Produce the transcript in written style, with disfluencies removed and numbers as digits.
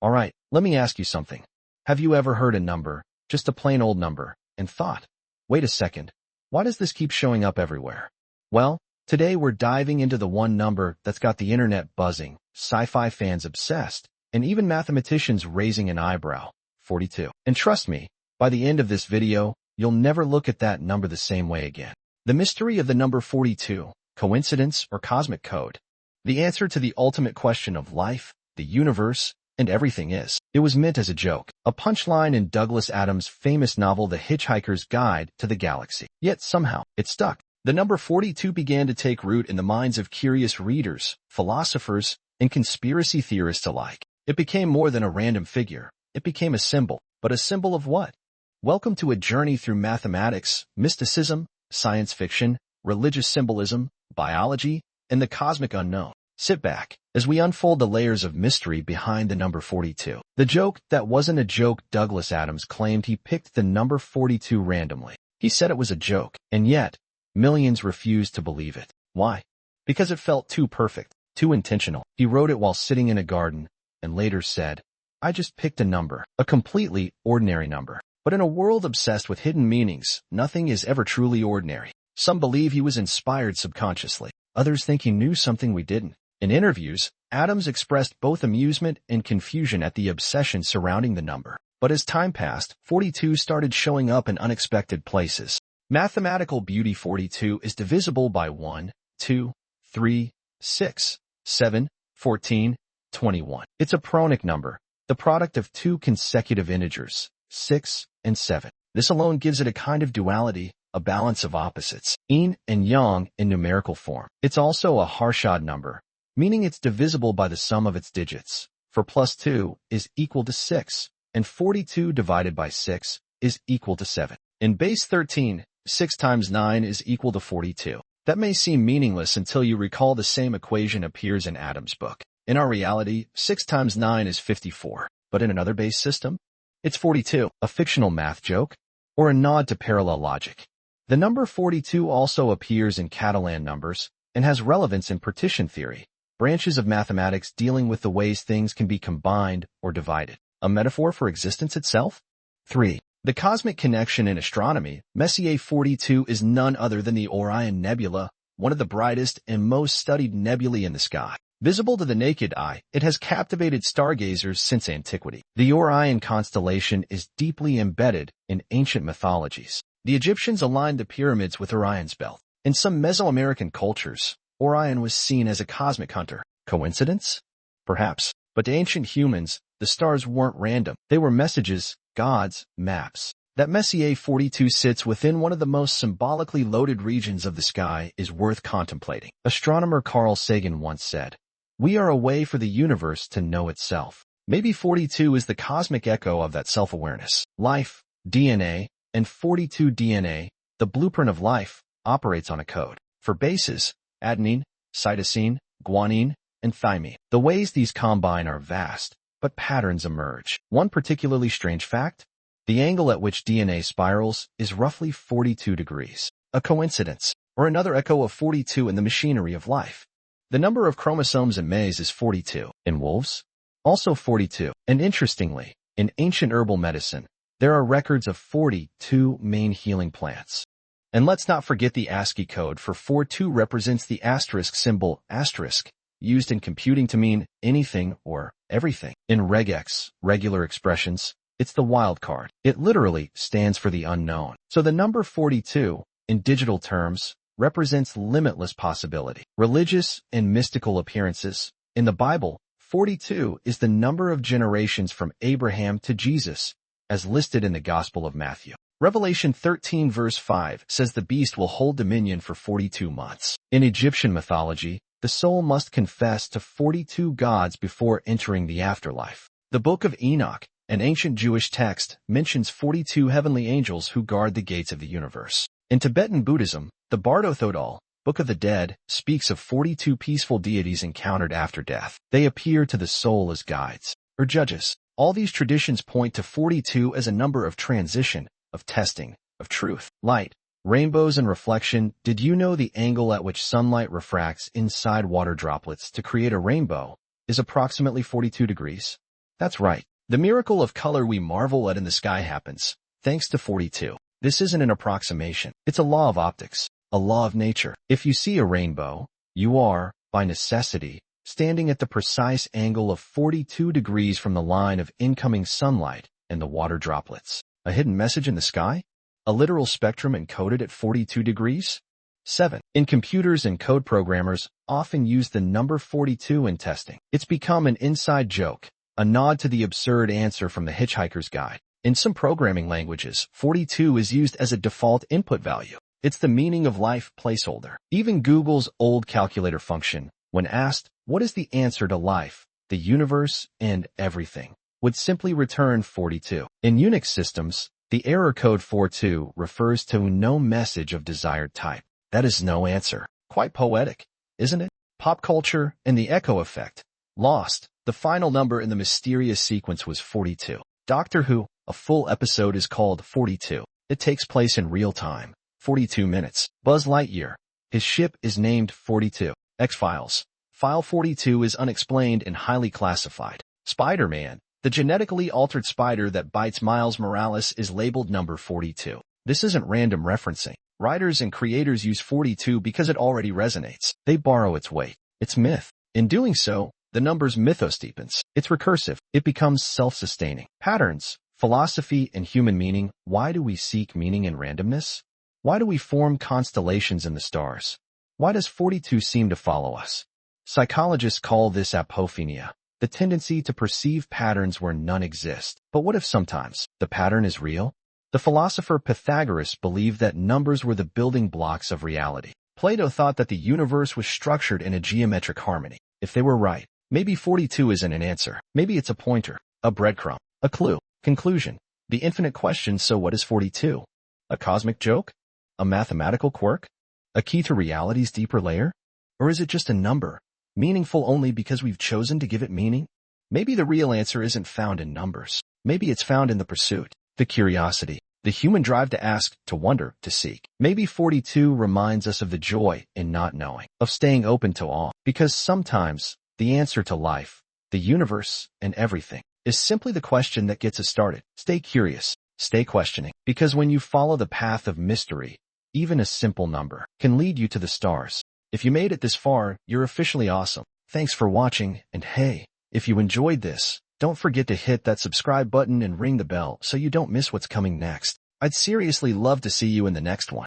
Alright, let me ask you something. Have you ever heard a number, just a plain old number, and thought, wait a second, why does this keep showing up everywhere? Well, today we're diving into the one number that's got the internet buzzing, sci-fi fans obsessed, and even mathematicians raising an eyebrow, 42. And trust me, by the end of this video, you'll never look at that number the same way again. The mystery of the number 42, coincidence or cosmic code? The answer to the ultimate question of life, the universe, and everything is. It was meant as a joke, a punchline in Douglas Adams' famous novel The Hitchhiker's Guide to the Galaxy. Yet somehow, it stuck. The number 42 began to take root in the minds of curious readers, philosophers, and conspiracy theorists alike. It became more than a random figure. It became a symbol. But a symbol of what? Welcome to a journey through mathematics, mysticism, science fiction, religious symbolism, biology, and the cosmic unknown. Sit back as we unfold the layers of mystery behind the number 42. The joke that wasn't a joke. Douglas Adams claimed he picked the number 42 randomly. He said it was a joke, and yet, millions refused to believe it. Why? Because it felt too perfect, too intentional. He wrote it while sitting in a garden, and later said, I just picked a number, a completely ordinary number. But in a world obsessed with hidden meanings, nothing is ever truly ordinary. Some believe he was inspired subconsciously. Others think he knew something we didn't. In interviews, Adams expressed both amusement and confusion at the obsession surrounding the number. But as time passed, 42 started showing up in unexpected places. Mathematical beauty. 42 is divisible by 1, 2, 3, 6, 7, 14, 21. It's a pronic number, the product of two consecutive integers, 6 and 7. This alone gives it a kind of duality, a balance of opposites, yin and yang in numerical form. It's also a Harshad number, meaning it's divisible by the sum of its digits. For plus 2 is equal to 6, and 42 divided by 6 is equal to 7. In base 13, 6 times 9 is equal to 42. That may seem meaningless until you recall the same equation appears in Adams' book. In our reality, 6 times 9 is 54. But in another base system, it's 42, a fictional math joke, or a nod to parallel logic. The number 42 also appears in Catalan numbers and has relevance in partition theory, branches of mathematics dealing with the ways things can be combined or divided. A metaphor for existence itself? 3. The cosmic connection in astronomy. Messier 42 is none other than the Orion Nebula, one of the brightest and most studied nebulae in the sky. Visible to the naked eye, it has captivated stargazers since antiquity. The Orion constellation is deeply embedded in ancient mythologies. The Egyptians aligned the pyramids with Orion's belt. In some Mesoamerican cultures, Orion was seen as a cosmic hunter. Coincidence? Perhaps. But to ancient humans, the stars weren't random. They were messages, gods, maps. That Messier 42 sits within one of the most symbolically loaded regions of the sky is worth contemplating. Astronomer Carl Sagan once said, "We are a way for the universe to know itself." Maybe 42 is the cosmic echo of that self-awareness. Life, DNA, and 42 DNA, the blueprint of life, operates on a code. For bases, adenine, cytosine, guanine, and thymine. The ways these combine are vast, but patterns emerge. One particularly strange fact? The angle at which DNA spirals is roughly 42 degrees. A coincidence, or another echo of 42 in the machinery of life. The number of chromosomes in maize is 42. In wolves? Also 42. And interestingly, in ancient herbal medicine, there are records of 42 main healing plants. And let's not forget the ASCII code for 42 represents the asterisk symbol asterisk, used in computing to mean anything or everything. In regex, regular expressions, it's the wild card. It literally stands for the unknown. So the number 42, in digital terms, represents limitless possibility. Religious and mystical appearances. In the Bible, 42 is the number of generations from Abraham to Jesus, as listed in the Gospel of Matthew. Revelation 13 verse 5 says the beast will hold dominion for 42 months. In Egyptian mythology, the soul must confess to 42 gods before entering the afterlife. The Book of Enoch, an ancient Jewish text, mentions 42 heavenly angels who guard the gates of the universe. In Tibetan Buddhism, the Bardo Thodol, Book of the Dead, speaks of 42 peaceful deities encountered after death. They appear to the soul as guides, or judges. All these traditions point to 42 as a number of transition, of testing, of truth, light, rainbows and reflection. Did you know the angle at which sunlight refracts inside water droplets to create a rainbow is approximately 42 degrees? That's right. The miracle of color we marvel at in the sky happens thanks to 42. This isn't an approximation. It's a law of optics, a law of nature. If you see a rainbow, you are, by necessity, standing at the precise angle of 42 degrees from the line of incoming sunlight and the water droplets. A hidden message in the sky? A literal spectrum encoded at 42 degrees? 7. In computers and code programmers often use the number 42 in testing. It's become an inside joke, a nod to the absurd answer from the Hitchhiker's Guide. In some programming languages, 42 is used as a default input value. It's the meaning of life placeholder. Even Google's old calculator function, when asked, what is the answer to life, the universe, and everything, would simply return 42. In Unix systems, the error code 42 refers to no message of desired type. That is no answer. Quite poetic, isn't it? Pop culture and the echo effect. Lost. The final number in the mysterious sequence was 42. Doctor Who, a full episode is called 42. It takes place in real time. 42 minutes. Buzz Lightyear. His ship is named 42. X-Files. File 42 is unexplained and highly classified. Spider-Man. The genetically altered spider that bites Miles Morales is labeled number 42. This isn't random referencing. Writers and creators use 42 because it already resonates. They borrow its weight. It's myth. In doing so, the number's mythos deepens. It's recursive. It becomes self-sustaining. Patterns, philosophy, and human meaning. Why do we seek meaning in randomness? Why do we form constellations in the stars? Why does 42 seem to follow us? Psychologists call this apophenia, the tendency to perceive patterns where none exist. But what if sometimes the pattern is real? The philosopher Pythagoras believed that numbers were the building blocks of reality. Plato thought that the universe was structured in a geometric harmony. If they were right, maybe 42 isn't an answer. Maybe it's a pointer, a breadcrumb, a clue. Conclusion. The infinite question, so what is 42? A cosmic joke? A mathematical quirk? A key to reality's deeper layer? Or is it just a number, meaningful only because we've chosen to give it meaning? Maybe the real answer isn't found in numbers. Maybe it's found in the pursuit, the curiosity, the human drive to ask, to wonder, to seek. Maybe 42 reminds us of the joy in not knowing, of staying open to awe, because sometimes the answer to life, the universe, and everything is simply the question that gets us started. Stay curious, stay questioning, because when you follow the path of mystery, even a simple number can lead you to the stars. If you made it this far, you're officially awesome. Thanks for watching, and hey, if you enjoyed this, don't forget to hit that subscribe button and ring the bell so you don't miss what's coming next. I'd seriously love to see you in the next one.